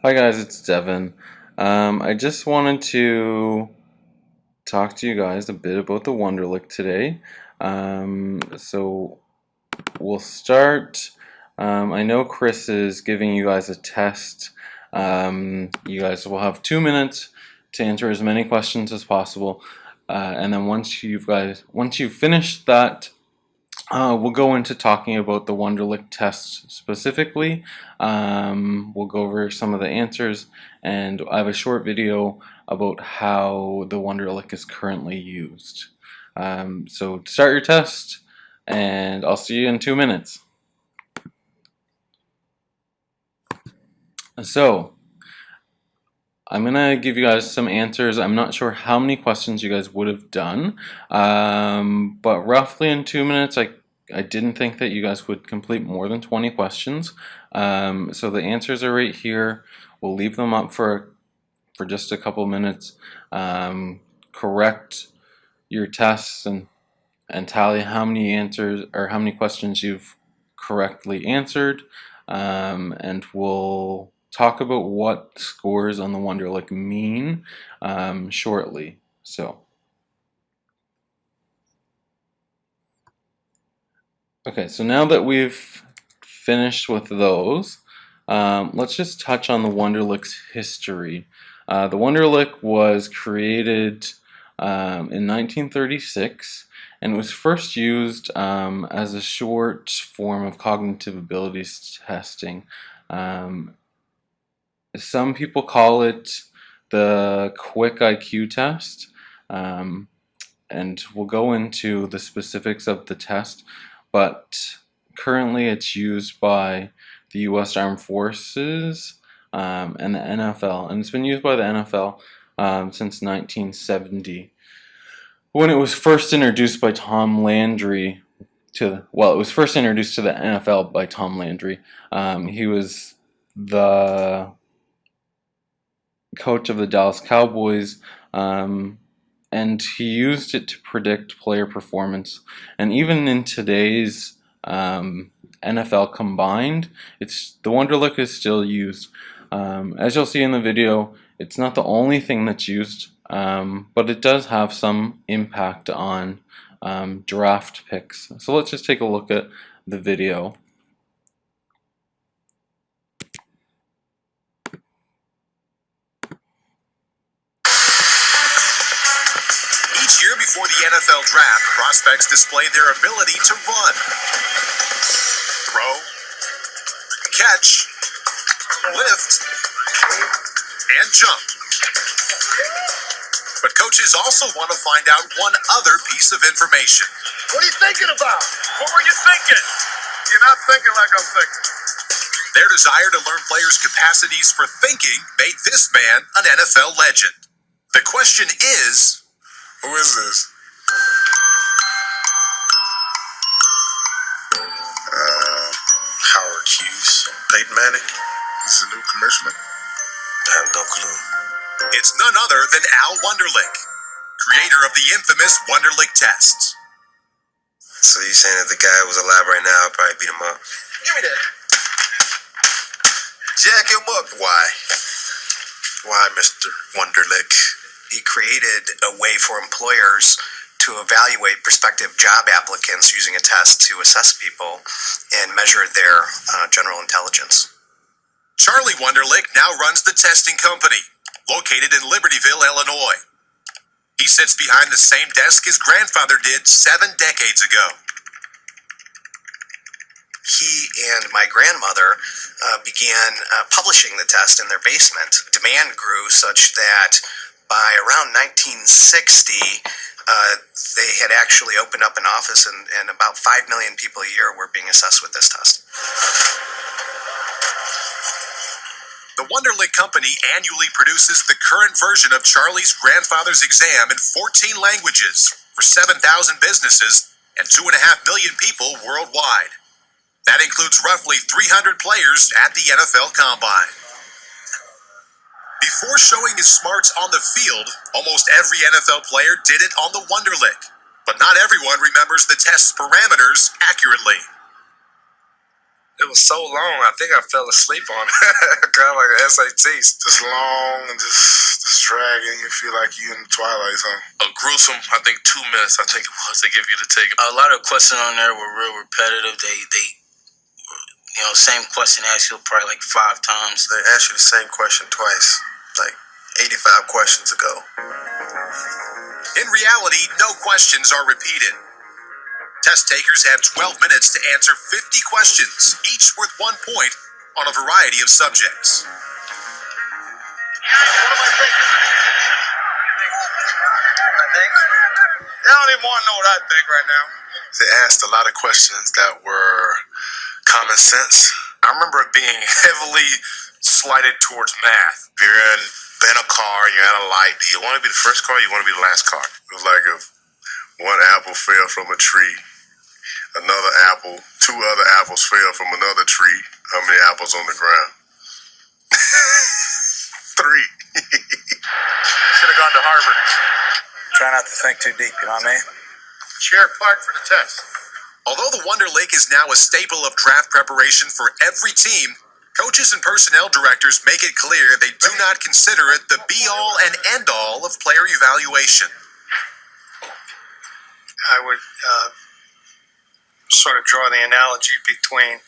Hi guys, it's Devin. I just wanted to talk to you guys a bit about the Wonderlic today. So we'll start. I know Chris is giving you guys a test. You guys will have 2 minutes to answer as many questions as possible, and then once you've finished that. We'll go into talking about the Wonderlic test specifically. We'll go over some of the answers, and I have a short video about how the Wonderlic is currently used. So start your test, and I'll see you in 2 minutes. So I'm gonna give you guys some answers. I'm not sure how many questions you guys would have done, but roughly in 2 minutes, I didn't think that you guys would complete more than 20 questions. So the answers are right here. We'll leave them up for just a couple minutes. Correct your tests and tally how many answers or how many questions you've correctly answered, and we'll talk about what scores on the Wonderlic mean shortly. Okay, so now that we've finished with those, let's just touch on the Wonderlic's history. The Wonderlic was created in 1936, and it was first used as a short form of cognitive abilities testing. Some people call it the quick IQ test, and we'll go into the specifics of the test, but currently it's used by the U.S. Armed Forces and the NFL, and it's been used by the NFL since 1970. When it was first introduced by Tom Landry it was first introduced to the NFL by Tom Landry. He was the coach of the Dallas Cowboys, and he used it to predict player performance. And even in today's NFL combined, the Wonderlic is still used. As you'll see in the video, it's not the only thing that's used, but it does have some impact on draft picks. So let's just take a look at the video. Each year before the NFL draft, prospects display their ability to run, throw, catch, lift, and jump. But coaches also want to find out one other piece of information. What are you thinking about? What were you thinking? You're not thinking like I'm thinking. Their desire to learn players' capacities for thinking made this man an NFL legend. The question is, who is this? Howard Hughes. Peyton Manning. This is a new commissioner. I have no clue. It's none other than Al Wonderlic, creator of the infamous Wonderlic tests. So you're saying if the guy was alive right now, I'd probably beat him up? Give me that. Jack him up. Why? Why, Mr. Wonderlic? He created a way for employers to evaluate prospective job applicants using a test to assess people and measure their general intelligence. Charlie Wonderlic now runs the testing company, located in Libertyville, Illinois. He sits behind the same desk his grandfather did 7 decades ago. He and my grandmother began publishing the test in their basement. Demand grew such that by around 1960, they had actually opened up an office, and about 5 million people a year were being assessed with this test. The Wonderlic company annually produces the current version of Charlie's grandfather's exam in 14 languages for 7,000 businesses and 2.5 million people worldwide. That includes roughly 300 players at the NFL Combine. Before showing his smarts on the field, almost every NFL player did it on the Wonderlic, but not everyone remembers the test's parameters accurately. It was so long, I think I fell asleep on it. Kind of like an SATs. Just long and just dragging. You feel like you in the twilight zone. A gruesome, I think 2 minutes, I think it was, they give you to take. A lot of questions on there were real repetitive. They same question asked you probably like 5 times. They asked you the same question twice, like 85 questions ago. In reality, no questions are repeated. Test takers have 12 minutes to answer 50 questions, each worth 1 point on a variety of subjects. What am I thinking? I think? I don't even want to know what I think right now. They asked a lot of questions that were common sense. I remember it being heavily slighted towards math. If you're in a car, you're at a light, do you want to be the first car or you want to be the last car? It was like if one apple fell from a tree, another apple, 2 other apples fell from another tree. How many apples on the ground? 3. Should have gone to Harvard. Try not to think too deep, you know what I mean? Chair park for the test. Although the Wonderlic is now a staple of draft preparation for every team, coaches and personnel directors make it clear they do not consider it the be-all and end-all of player evaluation. I would sort of draw the analogy between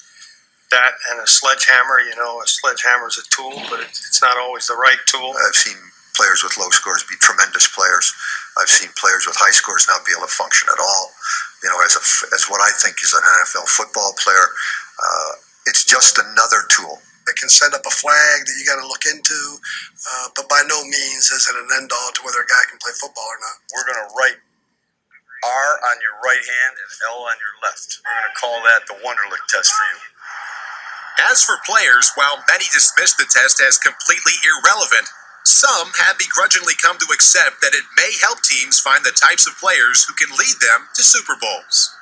that and a sledgehammer. You know, a sledgehammer is a tool, but it's not always the right tool. I've seen players with low scores be tremendous players. I've seen players with high scores not be able to function at all. You know, as what I think is an NFL football player, it's just another tool. It can send up a flag that you got to look into, but by no means is it an end all to whether a guy can play football or not. We're going to write R on your right hand and L on your left. We're going to call that the Wonderlic test for you. As for players, while many dismiss the test as completely irrelevant, some have begrudgingly come to accept that it may help teams find the types of players who can lead them to Super Bowls.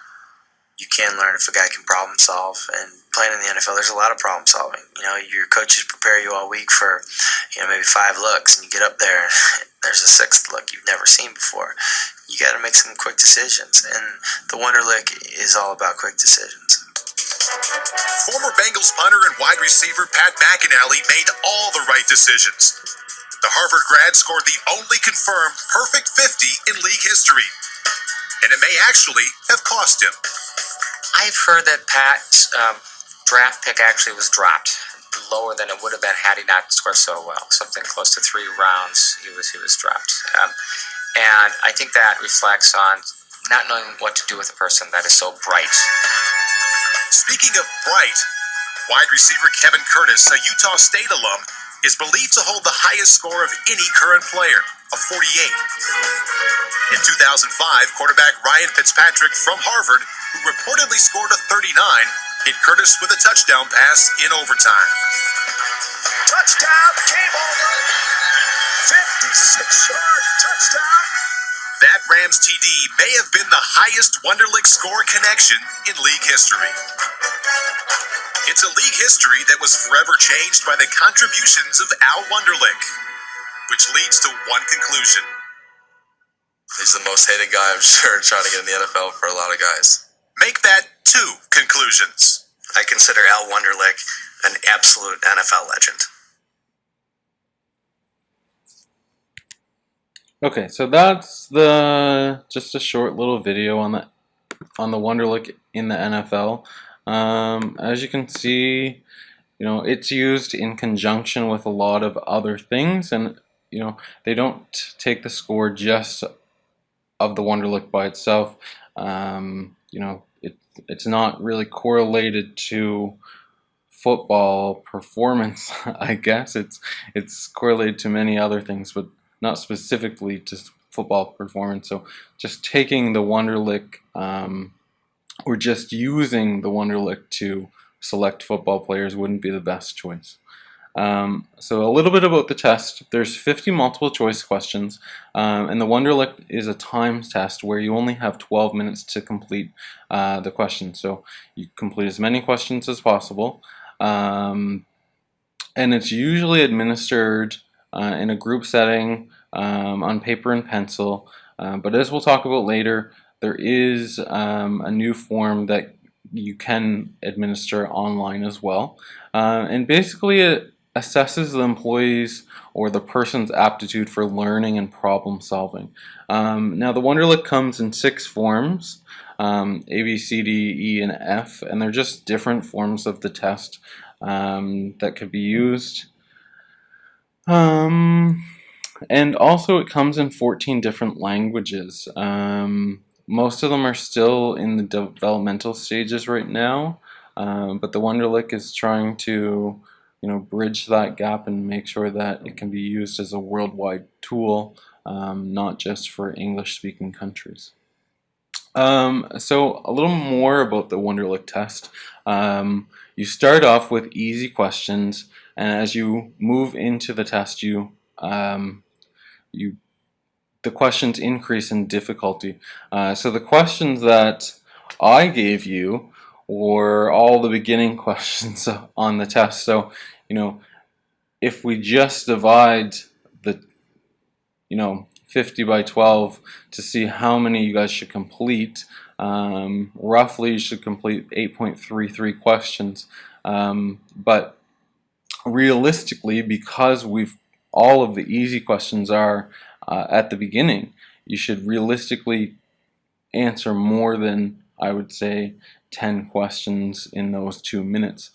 You can learn if a guy can problem solve, and playing in the NFL, there's a lot of problem solving. You know, your coaches prepare you all week for, maybe 5 looks, and you get up there, there's a 6th look you've never seen before. You got to make some quick decisions, and the Wonderlic is all about quick decisions. Former Bengals punter and wide receiver Pat McInally made all the right decisions. The Harvard grad scored the only confirmed perfect 50 in league history, and it may actually have cost him. I've heard that Pat's draft pick actually was dropped lower than it would have been had he not scored so well. Something close to 3 rounds he was dropped. And I think that reflects on not knowing what to do with a person that is so bright. Speaking of bright, wide receiver Kevin Curtis, a Utah State alum, is believed to hold the highest score of any current player, a 48. In 2005, quarterback Ryan Fitzpatrick from Harvard, who reportedly scored a 39, hit Curtis with a touchdown pass in overtime. Touchdown, game over. 56-yard touchdown. That Rams TD may have been the highest Wonderlic score connection in league history. It's a league history that was forever changed by the contributions of Al Wonderlic, which leads to one conclusion. He's the most hated guy, I'm sure, trying to get in the NFL for a lot of guys. Make that 2 conclusions. I consider Al Wonderlic an absolute NFL legend. Okay, so that's just a short little video on the Wonderlic in the NFL. As you can see, it's used in conjunction with a lot of other things, and they don't take the score just of the Wonderlic by itself. It's not really correlated to football performance. I guess it's correlated to many other things, but not specifically to football performance. So just taking the Wonderlic, or just using the Wonderlic to select football players wouldn't be the best choice. So a little bit about the test. There's 50 multiple choice questions, and the Wonderlic is a timed test where you only have 12 minutes to complete the question. So you complete as many questions as possible, and it's usually administered in a group setting on paper and pencil. But as we'll talk about later, there is a new form that you can administer online as well. And basically it assesses the employee's or the person's aptitude for learning and problem solving. Now the Wonderlic comes in 6 forms, A, B, C, D, E, and F, and they're just different forms of the test that could be used. And also it comes in 14 different languages. Most of them are still in the developmental stages right now, but the Wonderlic is trying to, bridge that gap and make sure that it can be used as a worldwide tool, not just for English-speaking countries. So a little more about the Wonderlic test. You start off with easy questions, and as you move into the test, the questions increase in difficulty. So the questions that I gave you were all the beginning questions on the test. So, if we just divide the, 50 by 12 to see how many you guys should complete, roughly you should complete 8.33 questions. But realistically, because all of the easy questions are at the beginning, you should realistically answer more than, I would say, 10 questions in those 2 minutes,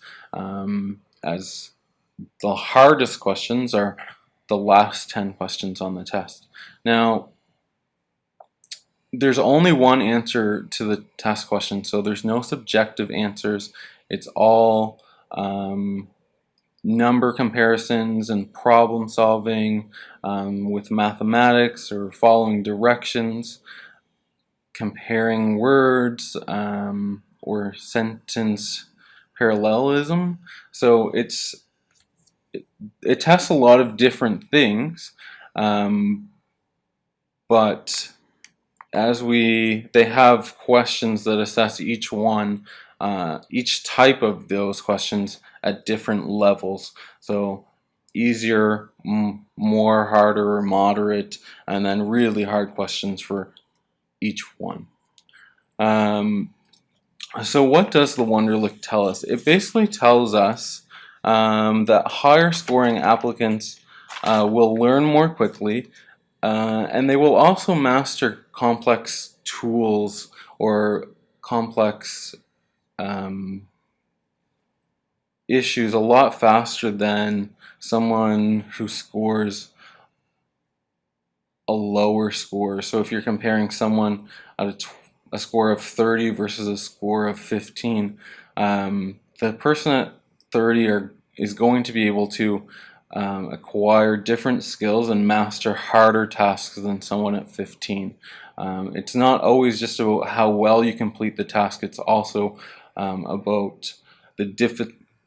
as the hardest questions are the last 10 questions on the test. Now, there's only one answer to the test question, so there's no subjective answers. It's all number comparisons and problem solving with mathematics or following directions, comparing words or sentence parallelism. So it tests a lot of different things, but they have questions that assess each type of those questions at different levels. So easier, more harder, or moderate, and then really hard questions for each one. So what does the Wonderlic tell us? It basically tells us that higher scoring applicants will learn more quickly, and they will also master complex tools or complex issues a lot faster than someone who scores a lower score. So if you're comparing someone at a score of 30 versus a score of 15, the person at 30 is going to be able to acquire different skills and master harder tasks than someone at 15. It's not always just about how well you complete the task, it's also about the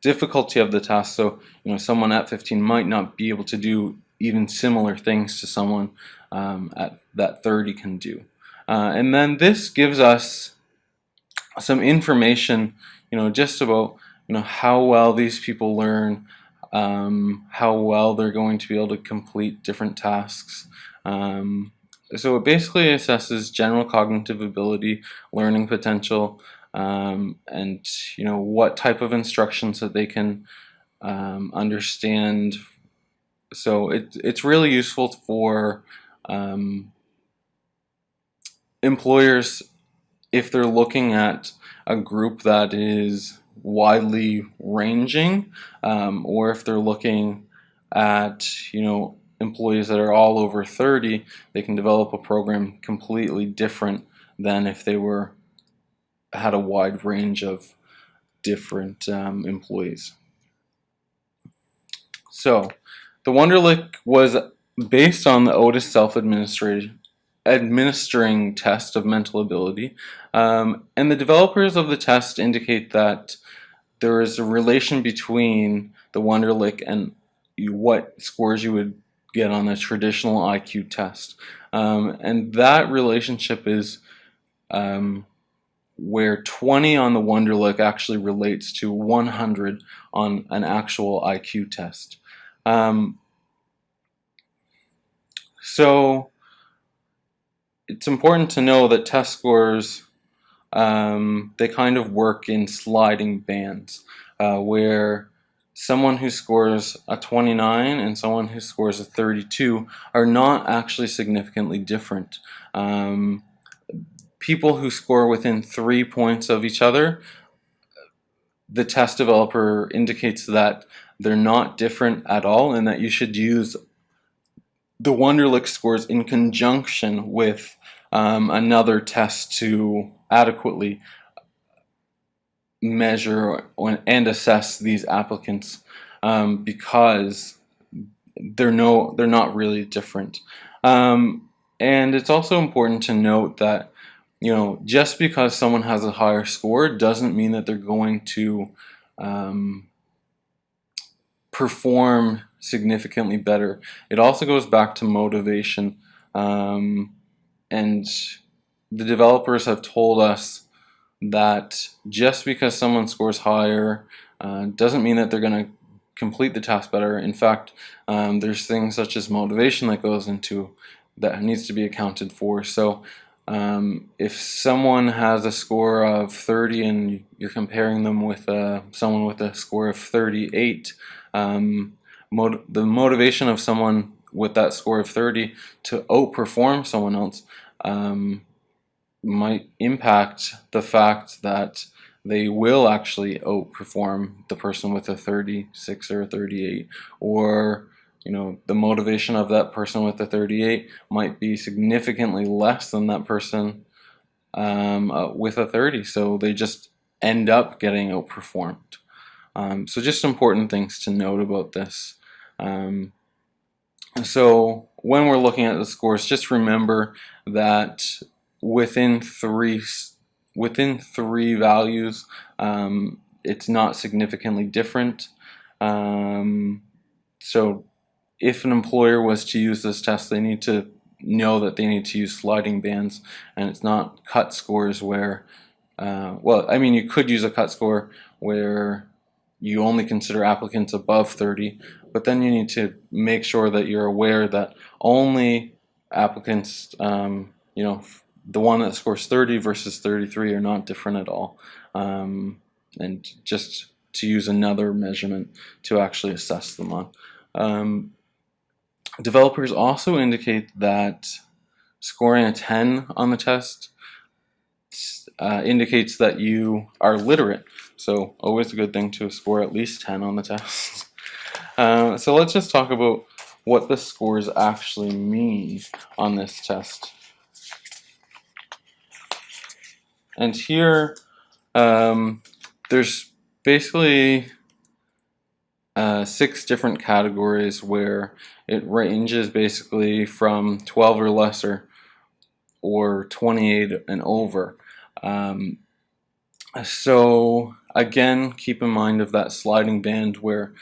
difficulty of the task. So, someone at 15 might not be able to do even similar things to someone at that 30 can do. And then this gives us some information, just about, how well these people learn, how well they're going to be able to complete different tasks. So it basically assesses general cognitive ability, learning potential, and what type of instructions that they can understand. So it's really useful for employers if they're looking at a group that is widely ranging, or if they're looking at employees that are all over 30, they can develop a program completely different than if they had a wide range of different employees. So the Wonderlic was based on the Otis self-administering test of mental ability, and the developers of the test indicate that there is a relation between the Wonderlic and what scores you would get on a traditional IQ test, and that relationship is where 20 on the Wonderlic actually relates to 100 on an actual IQ test. So it's important to know that test scores they kind of work in sliding bands, where someone who scores a 29 and someone who scores a 32 are not actually significantly different. People who score within 3 points of each other, the test developer indicates that they're not different at all, and that you should use the Wonderlic scores in conjunction with another test to adequately measure and assess these applicants, because they're not really different. And it's also important to note that, just because someone has a higher score doesn't mean that they're going to perform significantly better. It also goes back to motivation, and the developers have told us that just because someone scores higher doesn't mean that they're going to complete the task better. In fact, there's things such as motivation that needs to be accounted for. So if someone has a score of 30 and you're comparing them with someone with a score of 38, the motivation of someone with that score of 30 to outperform someone else might impact the fact that they will actually outperform the person with a 36 or a 38, or the motivation of that person with a 38 might be significantly less than that person with a 30, so they just end up getting outperformed. So just important things to note about this. So when we're looking at the scores, just remember that within three values, it's not significantly different. So if an employer was to use this test, they need to know that they need to use sliding bands, and it's not cut scores where, you could use a cut score where you only consider applicants above 30, but then you need to make sure that you're aware that only applicants, the one that scores 30 versus 33 are not different at all, and just to use another measurement to actually assess them on. Developers also indicate that scoring a 10 on the test indicates that you are literate. So always a good thing to score at least 10 on the test. So let's just talk about what the scores actually mean on this test. And here, there's basically 6 different categories where it ranges basically from 12 or lesser, or 28 and over. So again, keep in mind of that sliding band where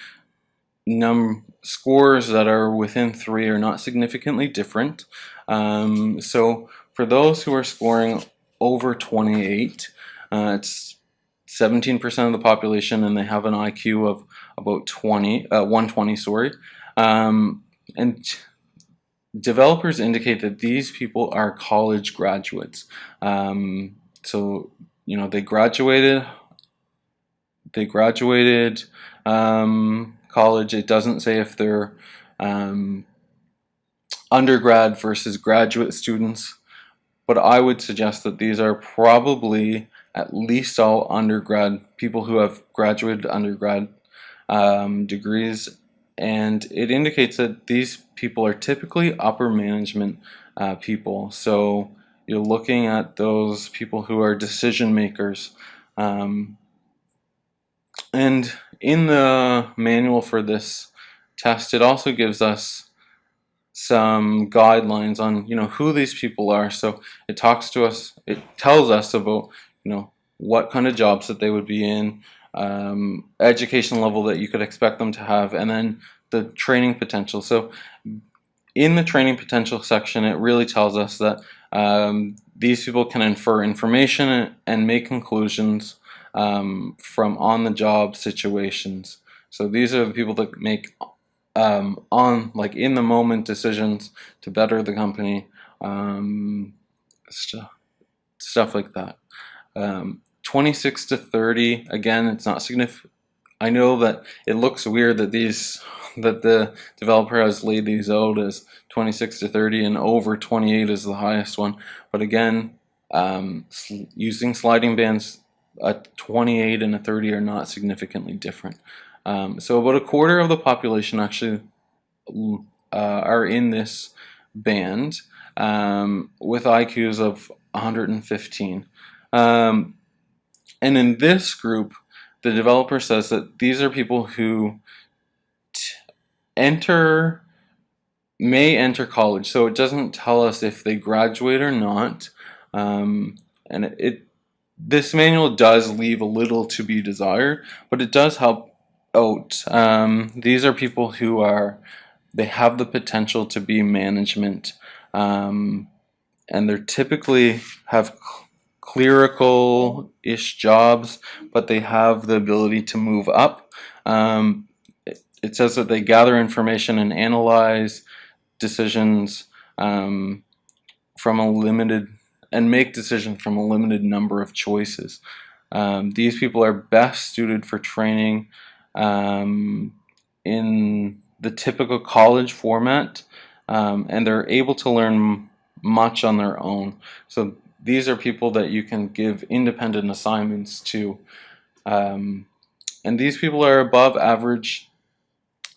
scores that are within 3 are not significantly different. So for those who are scoring over 28, it's 17% of the population, and they have an IQ of about 120, and developers indicate that these people are college graduates. So they graduated college. It doesn't say if they're undergrad versus graduate students, but I would suggest that these are probably at least all undergrad, people who have graduated undergrad degrees, and it indicates that these people are typically upper management people. So you're looking at those people who are decision makers. And in the manual for this test, it also gives us some guidelines on who these people are. So it tells us about what kind of jobs that they would be in, education level that you could expect them to have, and then the training potential. So in the training potential section, it really tells us that these people can infer information and make conclusions from on-the-job situations. So these are the people that make in the moment decisions to better the company, stuff like that. 26 to 30, again, it's not significant. I know that it looks weird that the developer has laid these out as 26 to 30 and over 28 is the highest one. But again, using sliding bands, a 28 and a 30 are not significantly different. So about a quarter of the population actually are in this band with IQs of 115. And in this group, the developer says that these are people who may enter college. So it doesn't tell us if they graduate or not. And this manual does leave a little to be desired, but it does help out. These are people who they have the potential to be management, and they're typically have clerical-ish jobs, but they have the ability to move up. It says that they gather information and analyze decisions from make decisions from a limited number of choices. These people are best suited for training in the typical college format, and they're able to learn much on their own. So these are people that you can give independent assignments to, and these people are above average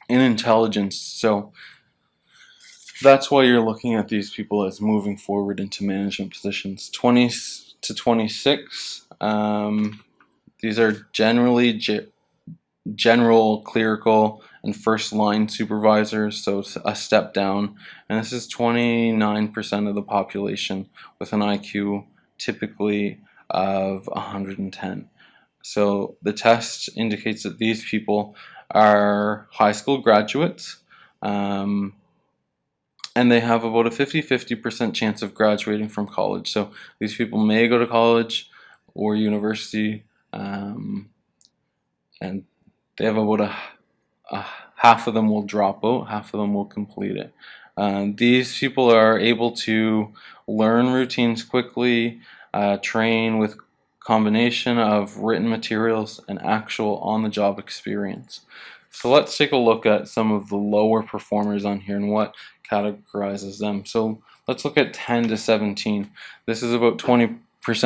in intelligence. So that's why you're looking at these people as moving forward into management positions. 20 to 26, these are generally general, clerical, and first line supervisors, so it's a step down. And this is 29% of the population with an IQ typically of 110. So the test indicates that these people are high school graduates, and they have about a 50-50% chance of graduating from college. So these people may go to college or university, and they have about half of them will drop out, half of them will complete it. These people are able to learn routines quickly, train with combination of written materials and actual on-the-job experience. So let's take a look at some of the lower performers on here and what categorizes them. So let's look at 10 to 17. This is about 20%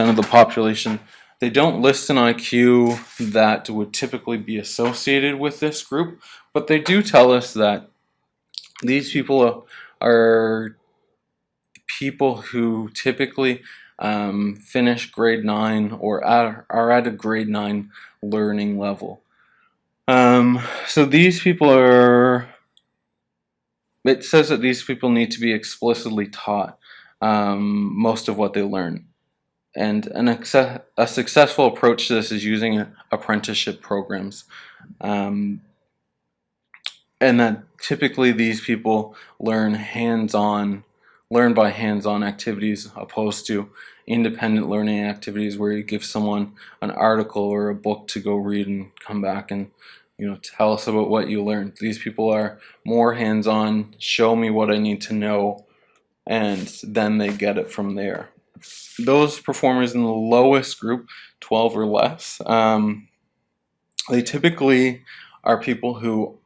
of the population. They don't list an IQ that would typically be associated with this group, but they do tell us that these people are people who typically finish grade 9 or are at a grade 9 learning level. So these people it says that these people need to be explicitly taught most of what they learn. And a successful approach to this is using apprenticeship programs. And that typically these people learn by hands-on activities opposed to independent learning activities where you give someone an article or a book to go read and come back and tell us about what you learned. These people are more hands-on, show me what I need to know, and then they get it from there. Those performers in the lowest group, 12 or less, they typically are people who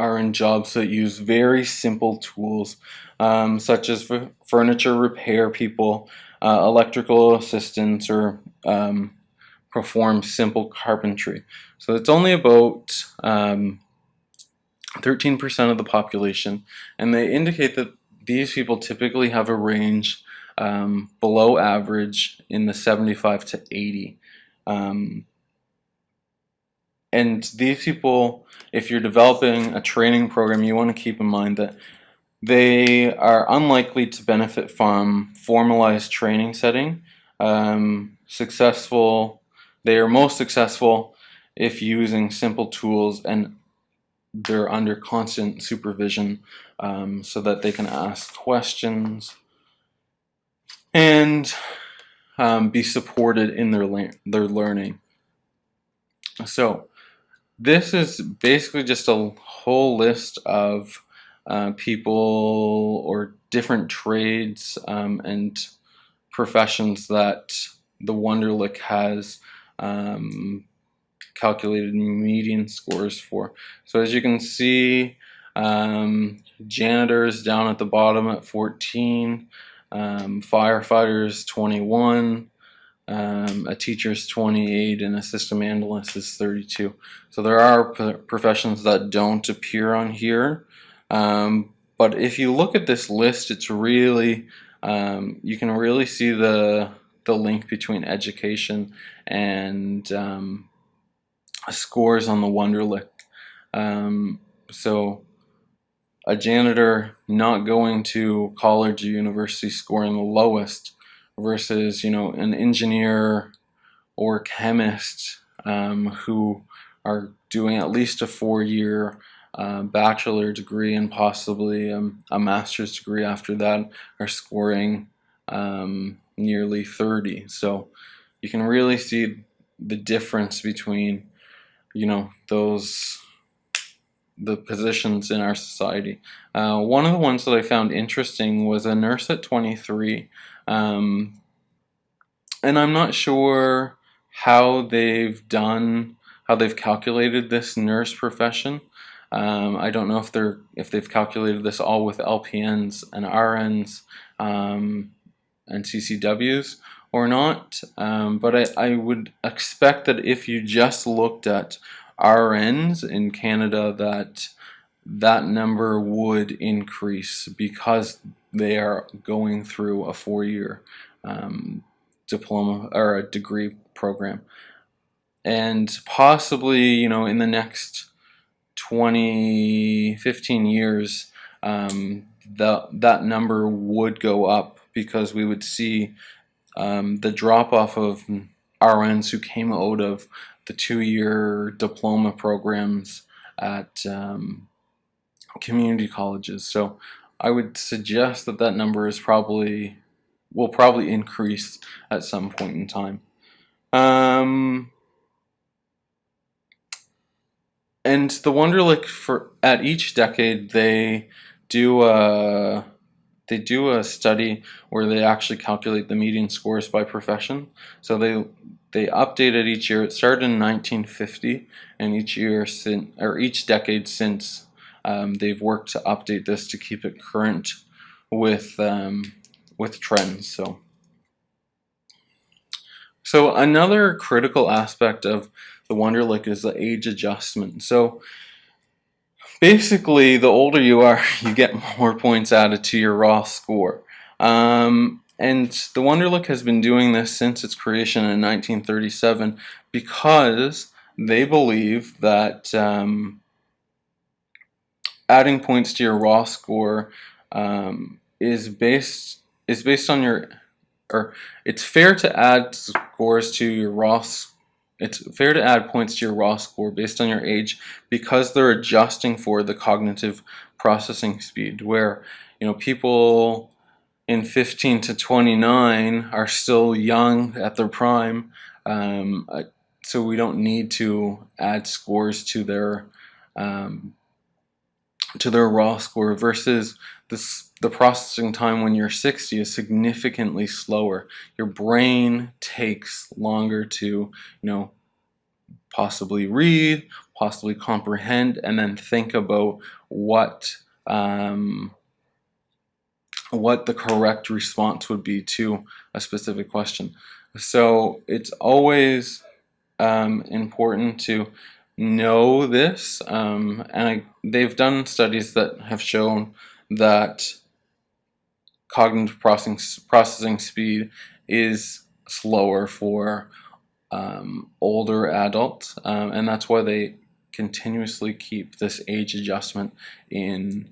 are in jobs that use very simple tools, such as furniture repair people, electrical assistants, or perform simple carpentry. So it's only about 13% of the population, and they indicate that these people typically have a range below average in the 75 to 80. And these people, if you're developing a training program, you want to keep in mind that they are unlikely to benefit from formalized training setting. They are most successful if using simple tools and they're under constant supervision, so that they can ask questions and be supported in their learning. So this is basically just a whole list of people or different trades and professions that the Wonderlic has calculated median scores for. So as you can see, janitors down at the bottom at 14, firefighters 21, a teacher's 28, and a system analyst is 32. So there are professions that don't appear on here, but if you look at this list, it's really you can really see the link between education and scores on the Wonderlic. So a janitor not going to college or university scoring the lowest versus, you know, an engineer or chemist who are doing at least a 4-year bachelor degree and possibly a master's degree after that are scoring nearly 30. So you can really see the difference between, you know, the positions in our society. One of the ones that I found interesting was a nurse at 23, and I'm not sure how they've calculated this nurse profession. I don't know if they've calculated this all with LPNs and RNs and CCWs or not, but I would expect that if you just looked at RNs in Canada, that number would increase because they are going through a 4-year diploma or a degree program, and possibly, you know, in the next 15 years, that number would go up because we would see the drop off of RNs who came out of the 2-year diploma programs at community colleges. So I would suggest that number will probably increase at some point in time. And the Wonderlic, at each decade they do a study where they actually calculate the median scores by profession. So they update it each year. It started in 1950, and each decade since, they've worked to update this to keep it current with trends. So another critical aspect of the Wonderlic is the age adjustment. So basically, the older you are, you get more points added to your raw score. And the Wonderlic has been doing this since its creation in 1937 because they believe that adding points to your raw score is based on your, or it's fair to add scores to your raw. It's fair to add points to your raw score based on your age because they're adjusting for the cognitive processing speed. Where, you know, people in 15 to 29 are still young at their prime, so we don't need to add scores to their raw score, versus the processing time when you're 60 is significantly slower. Your brain takes longer to, you know, possibly read, possibly comprehend, and then think about what the correct response would be to a specific question. So it's always important to know this, and they've done studies that have shown that cognitive processing speed is slower for older adults, and that's why they continuously keep this age adjustment in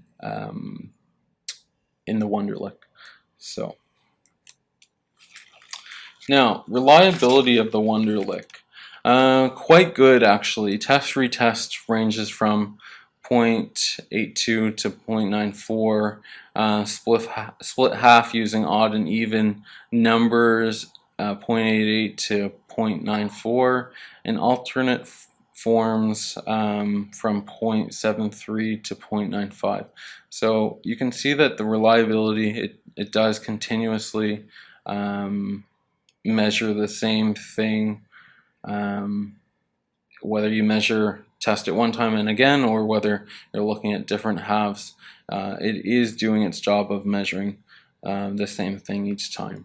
the Wonderlic. So now, reliability of the Wonderlic. Quite good, actually. Test-retest ranges from 0.82 to 0.94. Split half using odd and even numbers, 0.88 to 0.94. And alternate forms from 0.73 to 0.95. So you can see that the reliability, it does continuously measure the same thing, whether you test it one time and again, or whether you're looking at different halves. It is doing its job of measuring the same thing each time.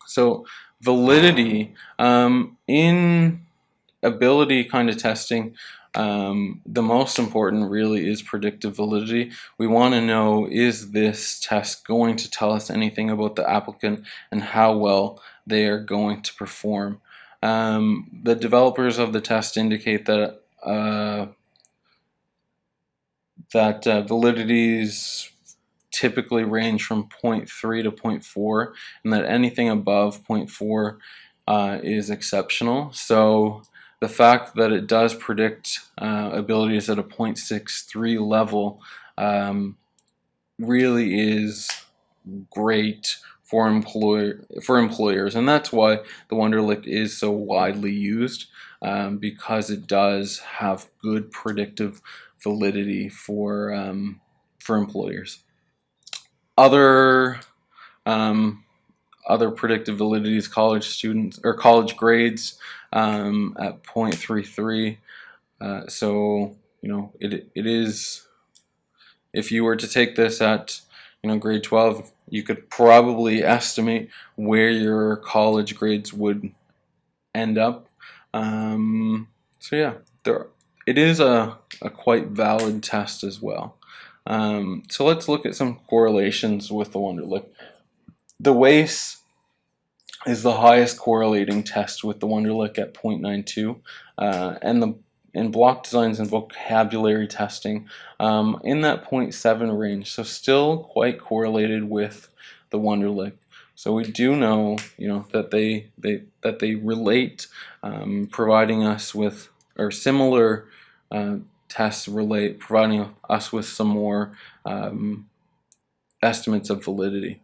So validity in ability kind of testing, the most important really is predictive validity. We want to know, is this test going to tell us anything about the applicant and how well they are going to perform? The developers of the test indicate that validities typically range from 0.3 to 0.4, and that anything above 0.4 is exceptional. So the fact that it does predict abilities at a 0.63 level really is great for employers, and that's why the Wonderlic is so widely used, because it does have good predictive validity for employers. Other predictive validities, college students or college grades at 0.33. So it is, if you were to take this at grade 12, you could probably estimate where your college grades would end up. So yeah, it is a quite valid test as well. So let's look at some correlations with the Wonderlic. The WACE is the highest correlating test with the Wonderlic at 0.92, and in block designs and vocabulary testing in that 0.7 range, so still quite correlated with the Wonderlic. So we do know, that they relate, providing us with, or similar tests relate, providing us with some more estimates of validity.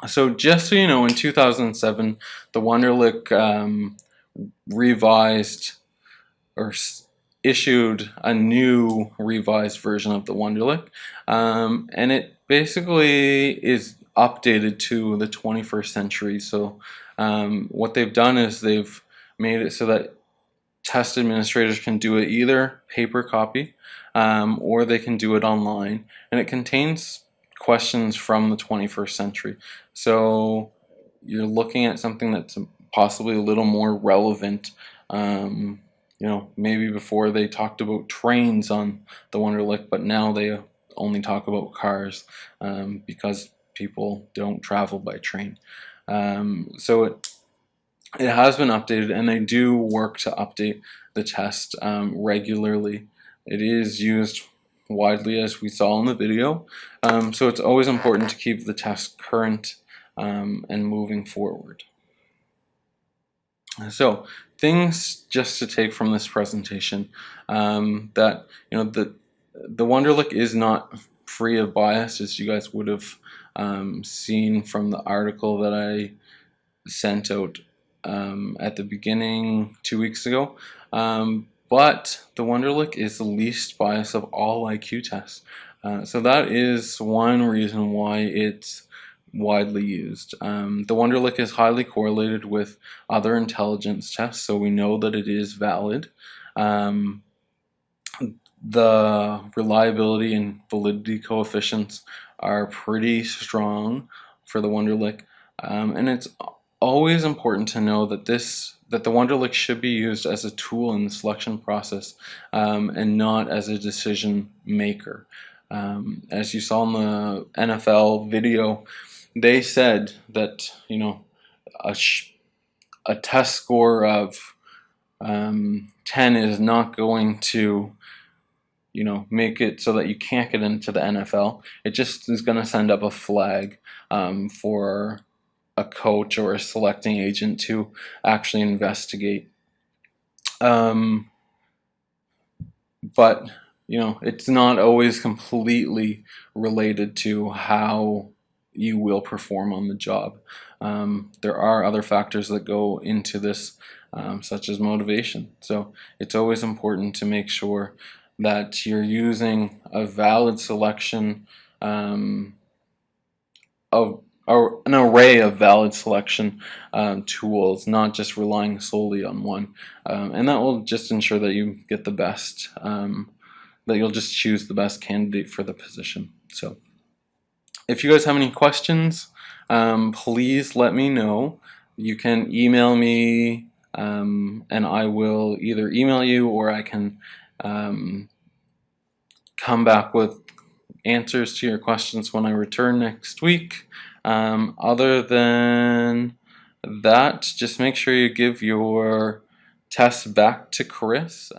So just so you know, in 2007, the Wonderlic revised or issued a new revised version of the Wonderlic, and it basically is updated to the 21st century. So what they've done is they've made it so that test administrators can do it either paper copy or they can do it online, and it contains questions from the 21st century. So you're looking at something that's possibly a little more relevant. Maybe before they talked about trains on the Wonderlic, but now they only talk about cars because people don't travel by train. So it has been updated, and they do work to update the test regularly. It is used widely, as we saw in the video, so it's always important to keep the test current and moving forward. So things just to take from this presentation, that the Wonderlic is not free of bias, as you guys would have seen from the article that I sent out at the beginning 2 weeks ago. But the Wonderlic is the least biased of all IQ tests. So that is one reason why it's widely used. The Wonderlic is highly correlated with other intelligence tests, so we know that it is valid. The reliability and validity coefficients are pretty strong for the Wonderlic, and it's always important to know that the Wonderlic should be used as a tool in the selection process and not as a decision maker. As you saw in the NFL video, they said that a test score of 10 is not going to make it so that you can't get into the NFL. It just is going to send up a flag for a coach or a selecting agent to actually investigate. But it's not always completely related to how you will perform on the job. There are other factors that go into this, such as motivation. So it's always important to make sure that you're using a valid selection of an array of valid selection tools, not just relying solely on one, and that will just ensure that you get the best, that you'll just choose the best candidate for the position. So if you guys have any questions, please let me know. You can email me, and I will either email you or I can come back with answers to your questions when I return next week. Other than that, just make sure you give your tests back to Chris.